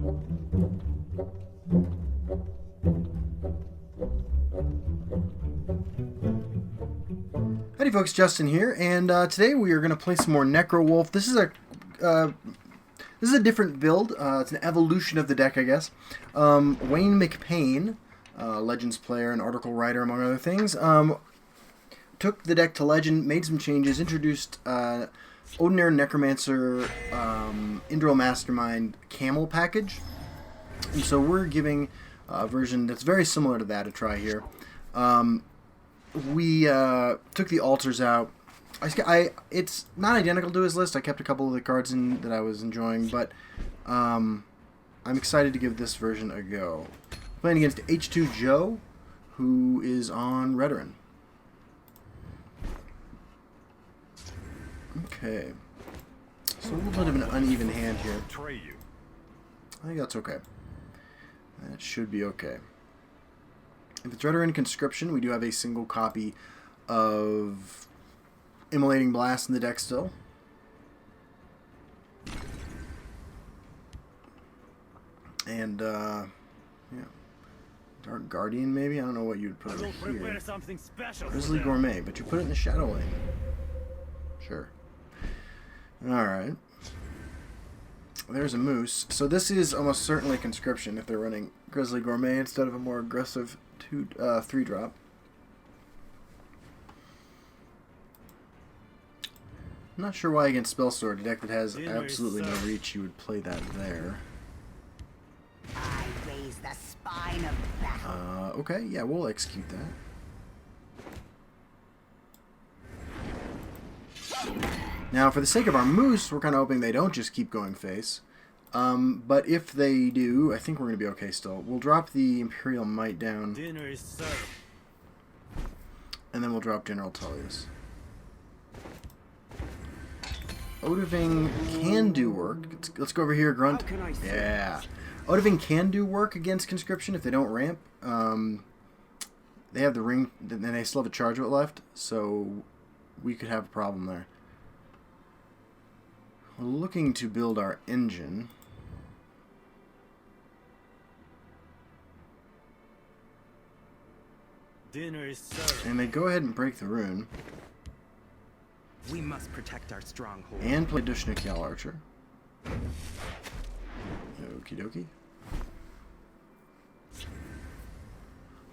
Howdy folks, Justin here, and today we are going to play some more Necrowolf. This is a different build. It's an evolution of the deck, I guess. Wayne McPayne, Legends player and article writer, among other things, took the deck to Legend, made some changes, introduced Ordinary Necromancer, Indral Mastermind Camel package. And so we're giving a version that's very similar to that a try here. We took the altars out. It's not identical to his list. I kept a couple of the cards in that I was enjoying, but I'm excited to give this version a go. Playing against H2 Joe, who is on Redoran. Okay. So a little bit of an uneven hand here. I think that's okay. That should be okay. If it's Redoran Conscription, we do have a single copy of Immolating Blast in the deck still. And, yeah. Dark Guardian, maybe? I don't know what you'd put over here. Grizzly Gourmet, but you put it in the Shadow Lane. Sure. Alright. There's a Moose. So this is almost certainly Conscription if they're running Grizzly Gourmet instead of a more aggressive 3-drop. I'm not sure why against Spell Sword, a deck that has absolutely no reach, you would play that there. I raise the spine of battle. Okay, yeah, we'll execute that. Now, for the sake of our Moose, we're kind of hoping they don't just keep going face. But if they do, I think we're going to be okay still. We'll drop the Imperial Might down. Dinner is served. And then we'll drop General Tullius. Odiving can do work. Let's go over here, Grunt. Yeah. Odiving can do work against Conscription if they don't ramp. They have the ring, and they still have a charge of it left, so we could have a problem there. We're looking to build our engine. Dinner is served. And they go ahead and break the rune. We must protect our stronghold. And play Dushnik Archer. Okie dokie.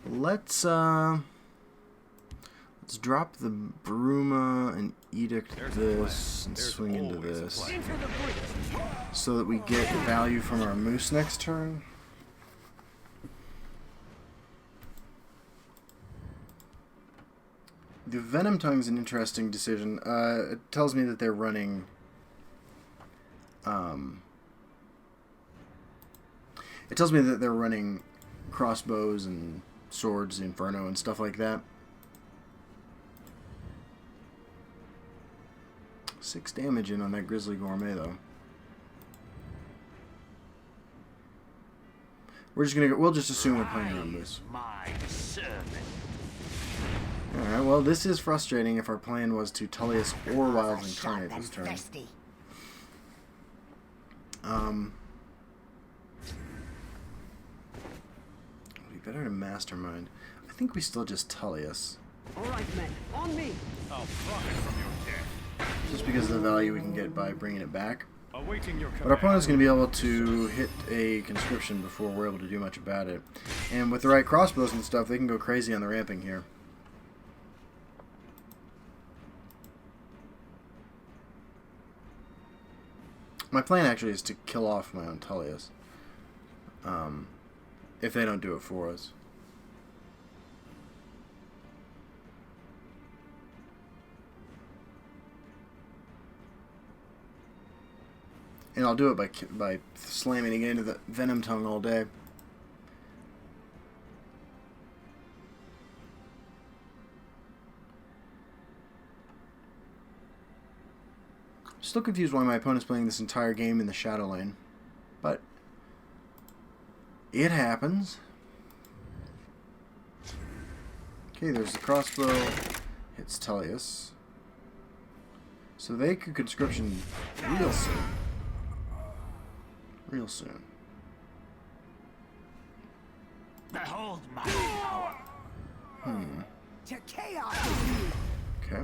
Let's drop the Bruma and edict this and swing into this so that we get value from our Moose next turn. The Venom Tongue is an interesting decision. It tells me that they're running crossbows and swords, Inferno, and stuff like that. 6 damage in on that Grizzly Gourmet, though. We'll just assume we're playing around this. Alright, well, this is frustrating if our plan was to Tullius or Wild Incarnate this turn. It'd be better to Mastermind. I think we still just Tullius. Alright, men, on me! I'll profit from your death. Just because of the value we can get by bringing it back. Awaiting your But our opponent's going to be able to hit a Conscription before we're able to do much about it. And with the right crossbows and stuff, they can go crazy on the ramping here. My plan actually is to kill off my own Tullius. If they don't do it for us. And I'll do it by slamming it into the Venom Tongue all day. Still confused why my opponent's playing this entire game in the Shadow Lane. But it happens. Okay, there's the crossbow. Hits Tullius. So they could Conscription real soon. Real soon. Behold my power. To chaos! Okay.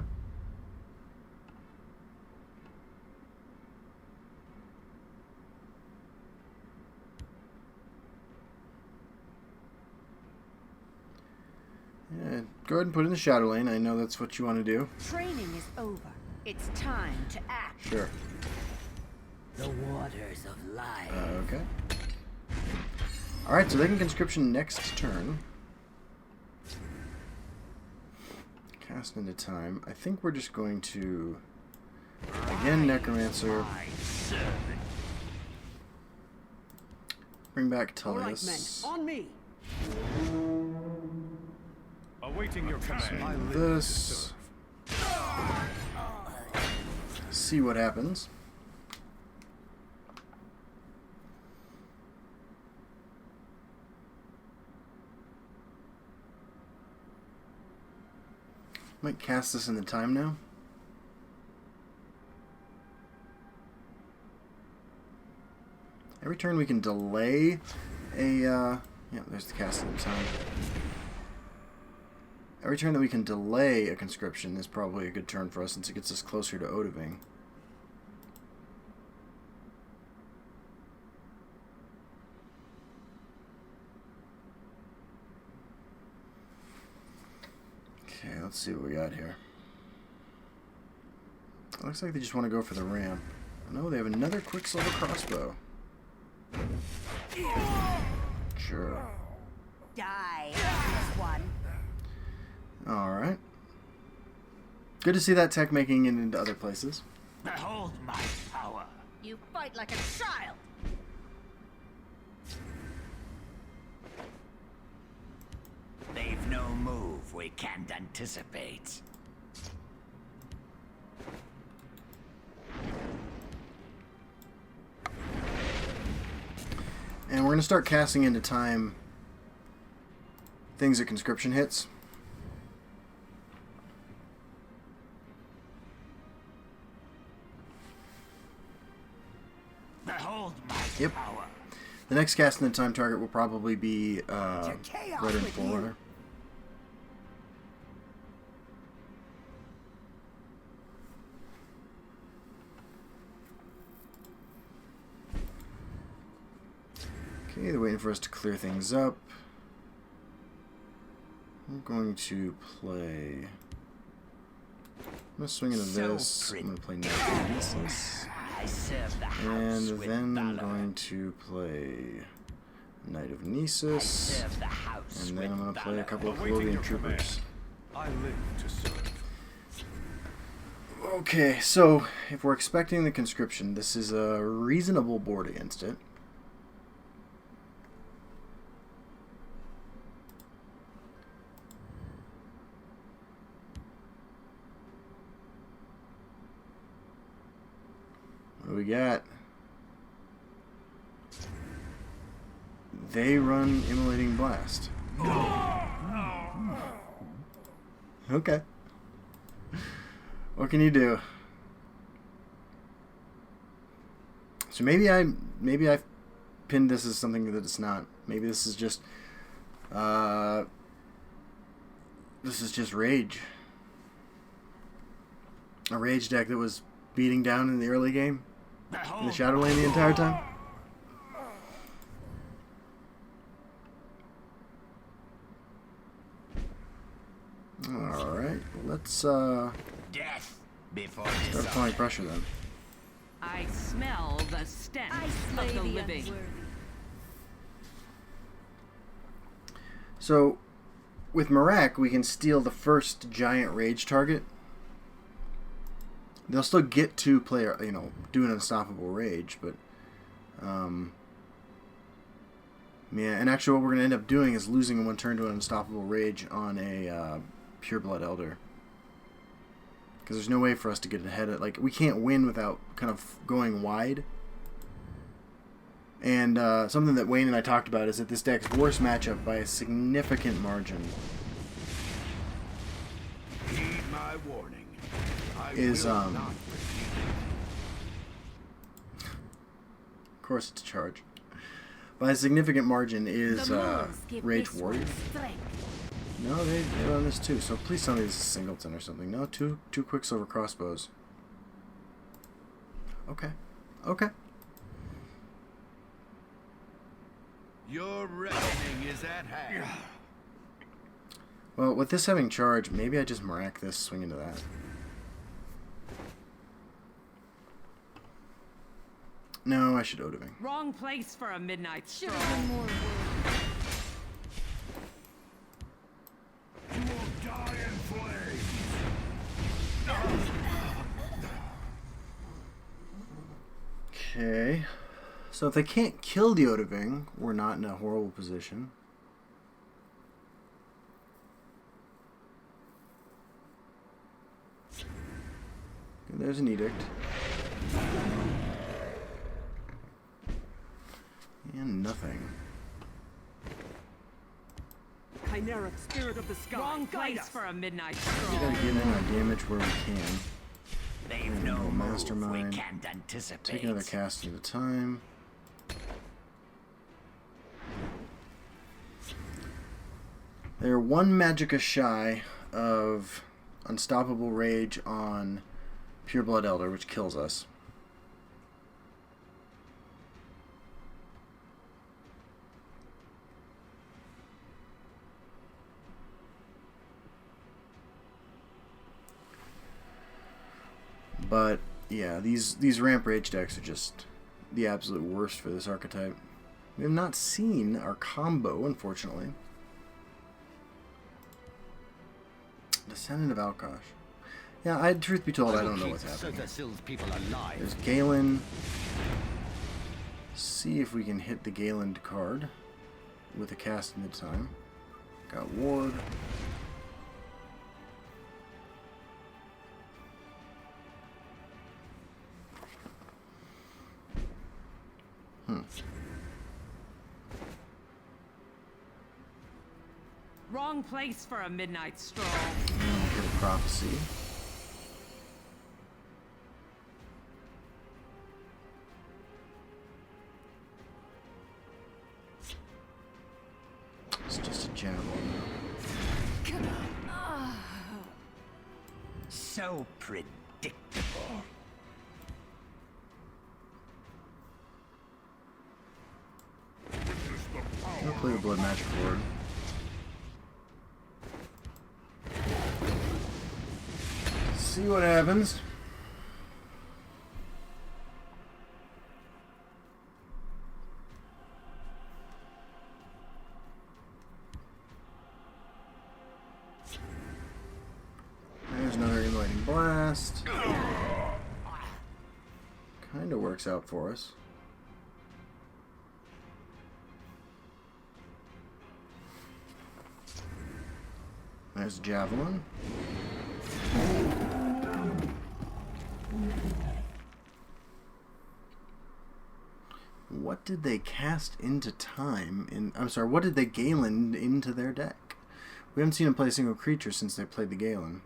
Yeah, go ahead and put it in the shadow lane. I know that's what you want to do. Training is over. It's time to act. Sure. The waters of life. Okay. Alright, so they can conscription next turn. Cast into time. I think we're just going to... Again, Necromancer. Bring back Tullius. On me. Awaiting your command. I live This. See what happens. Might cast this in the time now. Every turn we can delay a, yeah, there's the cast in the time. Every turn that we can delay a conscription is probably a good turn for us since it gets us closer to Odoving. Okay, let's see what we got here. Looks like they just want to go for the ramp. No, they have another Quicksilver crossbow. Sure. Die, this one. Alright. Good to see that tech making it into other places. Behold my power. You fight like a child. They've no move we can't anticipate. And we're going to start casting into time things that conscription hits. Behold my Yep. power. The next cast in the time target will probably be Red and Forerunner. Okay, they're waiting for us to clear things up. I'm going to play... I'm going to swing into this. I'm going to play Necromancer. I serve the house And with then I'm valor. going to play Knight of I Nessus. serve the house And then I'm with going to play a valor. couple of Awaiting Clothian your command. Troopers. I live to serve. Okay, so if we're expecting the conscription, this is a reasonable board against it. What do we got? They run Immolating Blast. Okay. What can you do? So maybe I pinned this as something that it's not. Maybe this is just rage. A rage deck that was beating down in the early game in the Shadow Lane the entire time. All right, let's Death before start dishonor. applying pressure then. I smell the stench I of slay the the living. unworthy. So, with Marak, we can steal the first giant rage target. They'll still get to play, you know, do an unstoppable rage, but, yeah. And actually, what we're gonna end up doing is losing one turn to an unstoppable rage on a Pureblood Elder, because there's no way for us to get ahead of, like, we can't win without kind of going wide. And something that Wayne and I talked about is that this deck's worst matchup by a significant margin Heed my warning. I is, will of not course it's a charge. by a significant margin is The moves give Rage this Warrior. one strength. No, they run this too. So please tell me this is Singleton or something. No, two Quicksilver crossbows. Okay. Okay. Your reckoning is at hand. Well, with this having charge, maybe I just Mirac this, swing into that. No, I should Odiving. Wrong place for a midnight Should stroll. have been more words. You will die in flames. Okay. So if they can't kill the Odiving, we're not in a horrible position. Okay, there's an edict. And nothing. Chimeric spirit of the sky. Wrong guide place us. for a midnight We stroll. gotta get in our damage where we can. They've no Go move Mastermind. we can't anticipate. Take another cast at a time. They're one Magicka shy of Unstoppable Rage on Pureblood Elder, which kills us. But yeah, these ramp rage decks are just the absolute worst for this archetype. We have not seen our combo, unfortunately. Descendant of Alkosh. Yeah, truth be told, I don't know what's happening here. People alive. There's Galen. See if we can hit the Galen card with a cast mid-time. Got Ward. Wrong place for a midnight stroll. Hit a Prophecy. It's just a javelin. So predictable. I'll play the Blood Magic Lord. See what happens. There's another Enlightening Blast. Kinda works out for us. There's Javelin. What did they cast into time in... I'm sorry, what did they Galen into their deck? We haven't seen them play a single creature since they played the Galen.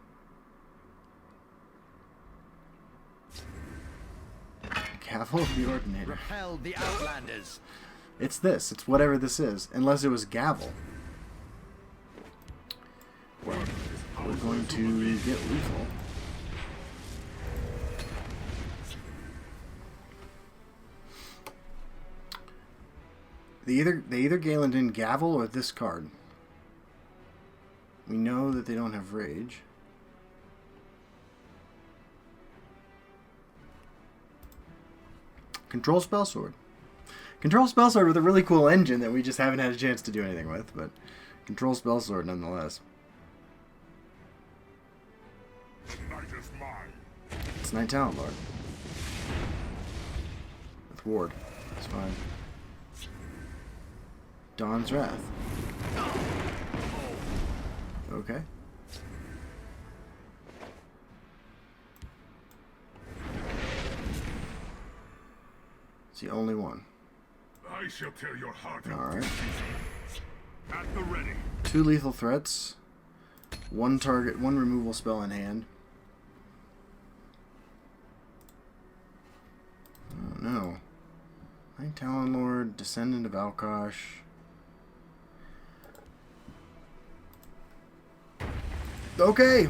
Gavel of the Ordinator. Repel the Outlanders. It's this. It's whatever this is. Unless it was Gavel. Well, we're going to get lethal. They either Galened in Gavel or this card. We know that they don't have Rage. Control Spell Sword. Control Spell Sword with a really cool engine that we just haven't had a chance to do anything with, but Control Spell Sword nonetheless. Night is mine. It's Night Talent Lord. With Ward. It's fine. Dawn's Wrath. Okay. It's the only one. I shall tear your heart out. Alright. At the ready. 2 lethal threats. 1 target, 1 removal spell in hand. Oh no. I Okay, Talon Lord, Descendant of Alkosh. Okay,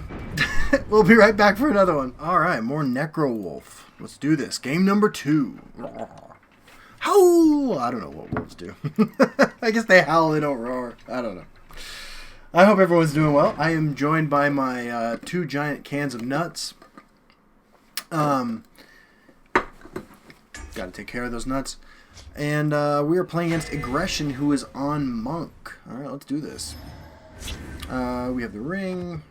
we'll be right back for another one. All right, more Necrowolf. Let's do this. Game number 2. Howl! I don't know what wolves do. I guess they howl, they don't roar. I don't know. I hope everyone's doing well. I am joined by my 2 giant cans of nuts. Got to take care of those nuts. And we are playing against Aggression, who is on Monk. Alright, let's do this. We have the ring.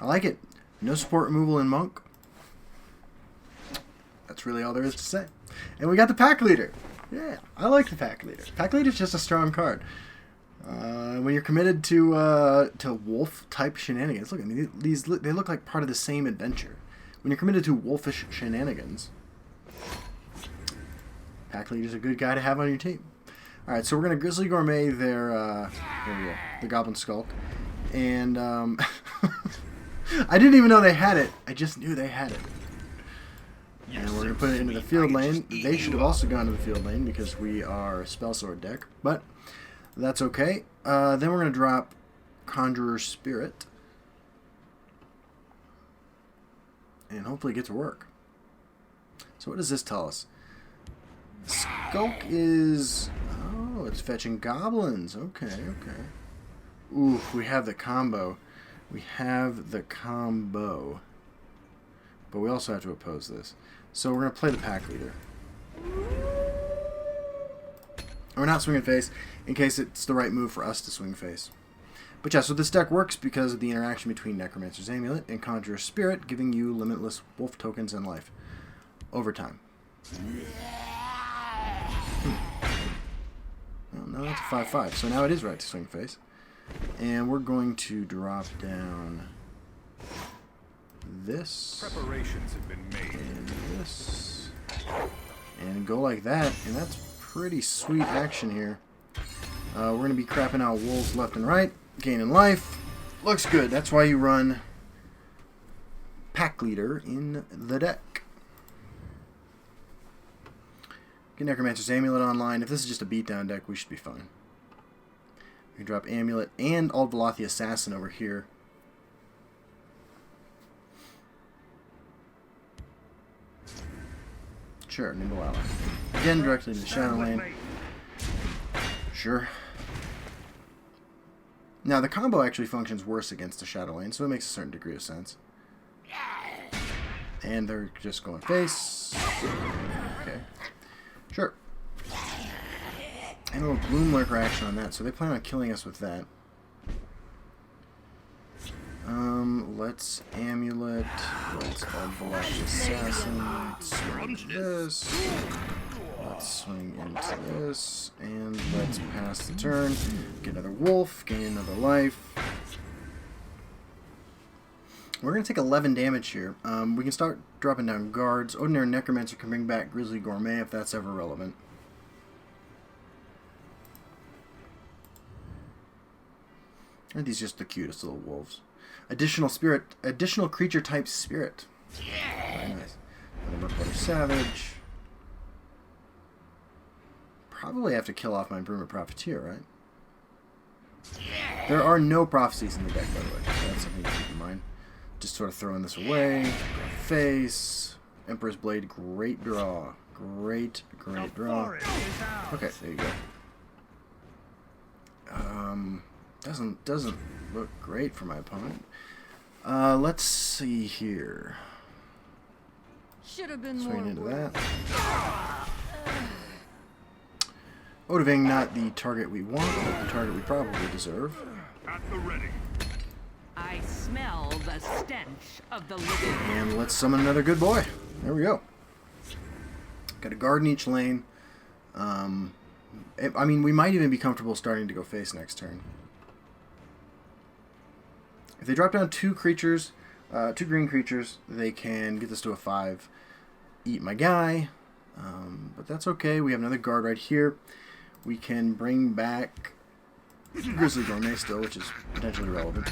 I like it. No support removal in Monk. That's really all there is to say. And we got the Pack Leader. Yeah, I like the Pack Leader. Pack Leader is just a strong card. When you're committed to wolf-type shenanigans, look, I mean, they look like part of the same adventure. When you're committed to wolfish shenanigans, Pack Leader's a good guy to have on your team. Alright, so we're going to Grizzly Gourmet their, there we go, the Goblin Skulk. And, I didn't even know they had it. I just knew they had it. And we're going to put it into the field lane. They should have also gone to the field lane because we are a Spell Sword deck. But that's okay. Then we're going to drop Conjurer Spirit. And hopefully get to work. So what does this tell us? Skulk is... Oh, it's fetching goblins. Okay, okay. Ooh, we have the combo. We have the combo. But we also have to oppose this. So we're going to play the Pack Leader. We're not swinging face, in case it's the right move for us to swing face. But yeah, so this deck works because of the interaction between Necromancer's Amulet and Conjurer's Spirit, giving you limitless wolf tokens and life over time. Well, no, that's a 5/5, so now it is right to swing face. And we're going to drop down this. Preparations have been made. And this. And go like that, and that's pretty sweet action here. We're going to be crapping out wolves left and right, gaining life. Looks good. That's why you run Pack Leader in the deck. Get Necromancer's Amulet online. If this is just a beatdown deck, we should be fine. We can drop Amulet and Aldveloth the Assassin over here. Sure, Nimble Ally. Again, directly to the Shadow Lane. Sure. Now, the combo actually functions worse against the Shadow Lane, so it makes a certain degree of sense. And they're just going face. Okay. Sure. And a little Gloom Lurker action on that, so they plan on killing us with that. Let's Amulet. Let's Aldveloth the Assassin. Let's swing into this. Let's swing into this. And let's pass the turn. Get another wolf. Gain another life. We're going to take 11 damage here. We can start dropping down guards. Ordinary Necromancer can bring back Grizzly Gourmet if that's ever relevant. Aren't these just the cutest little wolves? Additional creature type spirit. Very nice. Another Reporter Savage. Probably have to kill off my Broomer Profiteer, right? There are no prophecies in the deck, by the way. So that's something to keep in mind. Just sort of throwing this away. Face. Emperor's Blade, great draw. Great draw. Okay, there you go. Doesn't look great for my opponent. Let's see here. Should have been Swing more into work. that. Odaving, not the target we want, but the target we probably deserve. At the ready. I smell the stench of the living. And let's summon another good boy. There we go. Got a guard in each lane. I mean, we might even be comfortable starting to go face next turn. If they drop down 2 creatures, 2 green creatures, they can get this to a 5. Eat my guy. But that's okay. We have another guard right here. We can bring back Grizzly Gourmet still, which is potentially relevant.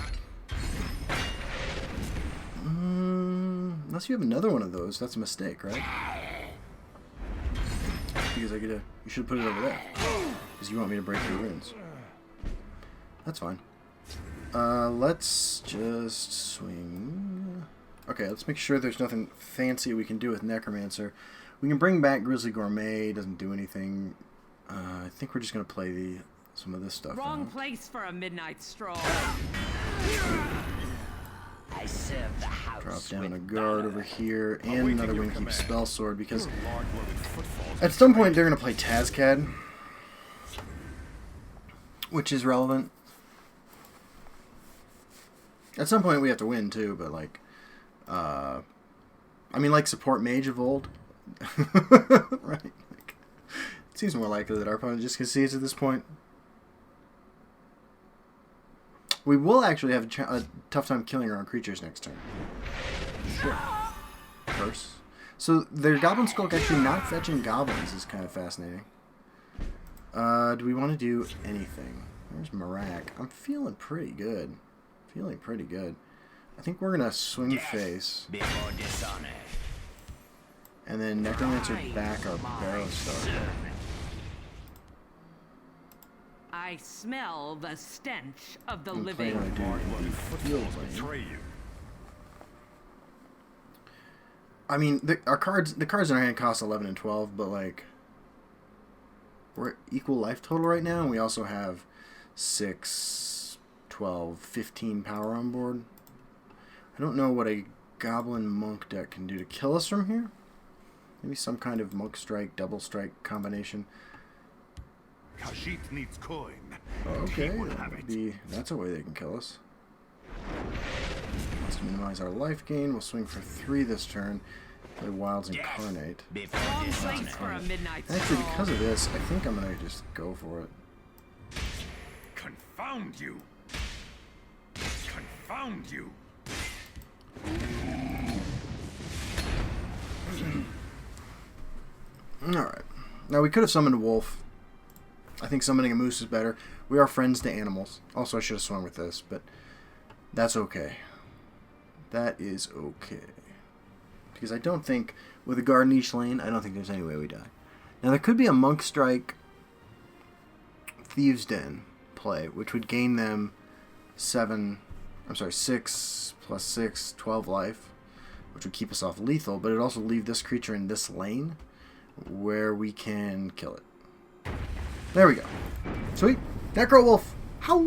Unless you have another one of those, that's a mistake, right? because I get to... You should put it over there. Because you want me to break your runes. That's fine. Let's just swing... Okay, let's make sure there's nothing fancy we can do with Necromancer. We can bring back Grizzly Gourmet. Doesn't do anything. I think we're just going to play some of this stuff. Wrong now. place for a midnight stroll. I serve the house. Drop down with a guard over here and another your Wingkeep command. Spell Sword because Large-loaded footfalls. at some point they're going to play Tazcad, which is relevant. At some point we have to win too, but like, I mean, like support Mage of old, right? Like, it seems more likely that our opponent just concedes at this point. We will actually have a tough time killing our own creatures next turn. Sure. Curse. So their Goblin Skulk actually not fetching goblins is kind of fascinating. Do we want to do anything? Where's Marak? I'm feeling pretty good. Feeling pretty good. I think we're going to swing face. Before dishonor. And then Necromancer back our Barrow Star. I smell the stench of the I'm living. planning on doing the field lane. Betray you. I mean, the cards in our hand cost 11 and 12, but like we're at equal life total right now, and we also have 6, 12, 15 power on board. I don't know what a Goblin Monk deck can do to kill us from here. Maybe some kind of Monk Strike, Double Strike combination. Khajiit needs coin. Okay, He will have it. that's a way they can kill us. Let's minimize our life gain. We'll swing for 3 this turn. Play Wilds Incarnate. Before Wrong dishonor. place for a midnight Actually, stroll. because of this, I think I'm going to just go for it. Confound you. Confound you. Alright. Now, we could have summoned a wolf. I think summoning a moose is better. We are friends to animals. Also, I should have swung with this, but that's okay. That is okay. Because I don't think, with a guard in each lane, I don't think there's any way we die. Now, there could be a Monk Strike Thieves' Den play, which would gain them 6 plus 6, 12 life, which would keep us off lethal, but it would also leave this creature in this lane where we can kill it. There we go. Sweet. Necrowolf. How?